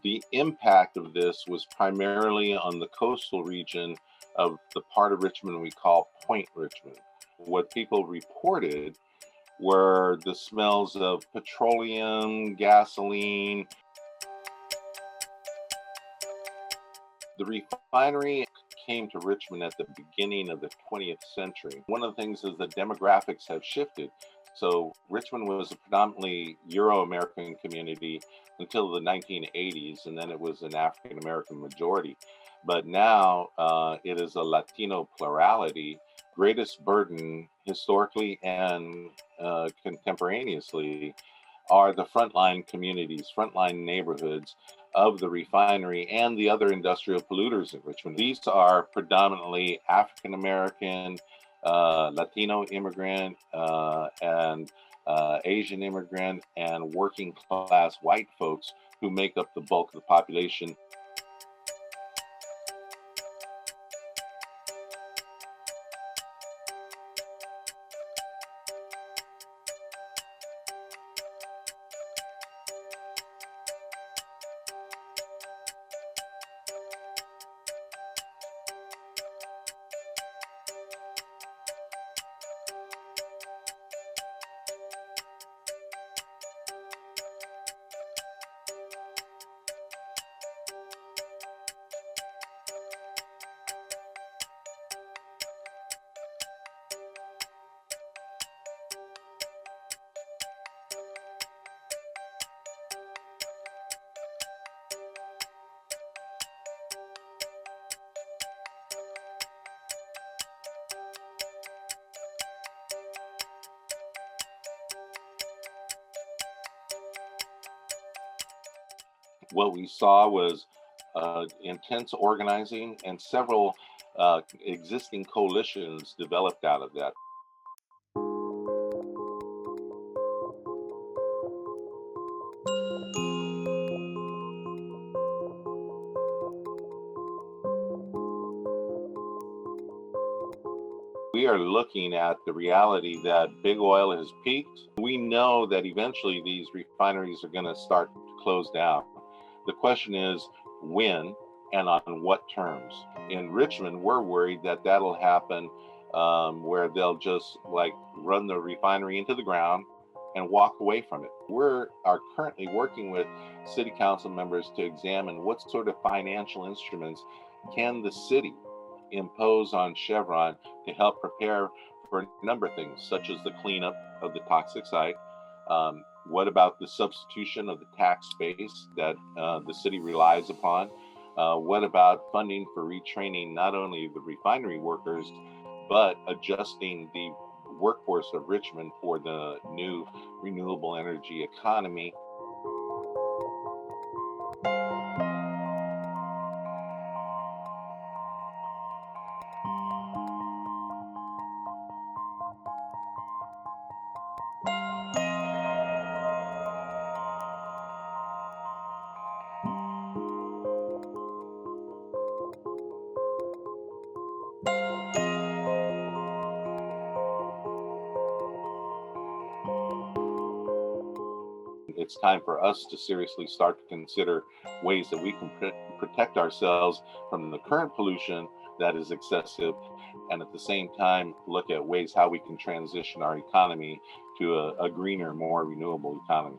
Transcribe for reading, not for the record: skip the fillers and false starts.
The impact of this was primarily on the coastal region of the part of Richmond we call Point Richmond. What people reported were the smells of petroleum, gasoline. The refinery came to Richmond at the beginning of the 20th century. One of the things is the demographics have shifted. So Richmond was a predominantly Euro-American community until the 1980s, and then it was an African-American majority. But now it is a Latino plurality. Greatest burden historically and contemporaneously are the frontline communities, frontline neighborhoods of the refinery and the other industrial polluters in Richmond. These are predominantly African American, Latino immigrant, and Asian immigrant, and working class white folks who make up the bulk of the population. What we saw was intense organizing, and several existing coalitions developed out of that. We are looking at the reality that big oil has peaked. We know that eventually these refineries are going to start to close down. The question is when and on what terms. In Richmond, we're worried that that'll happen where they'll just like run the refinery into the ground and walk away from it. We are currently working with city council members to examine what sort of financial instruments can the city impose on Chevron to help prepare for a number of things, such as the cleanup of the toxic site. What about the substitution of the tax base that the city relies upon? What about funding for retraining not only the refinery workers, but adjusting the workforce of Richmond for the new renewable energy economy? It's time for us to seriously start to consider ways that we can protect ourselves from the current pollution that is excessive, and at the same time look at ways how we can transition our economy to a greener, more renewable economy.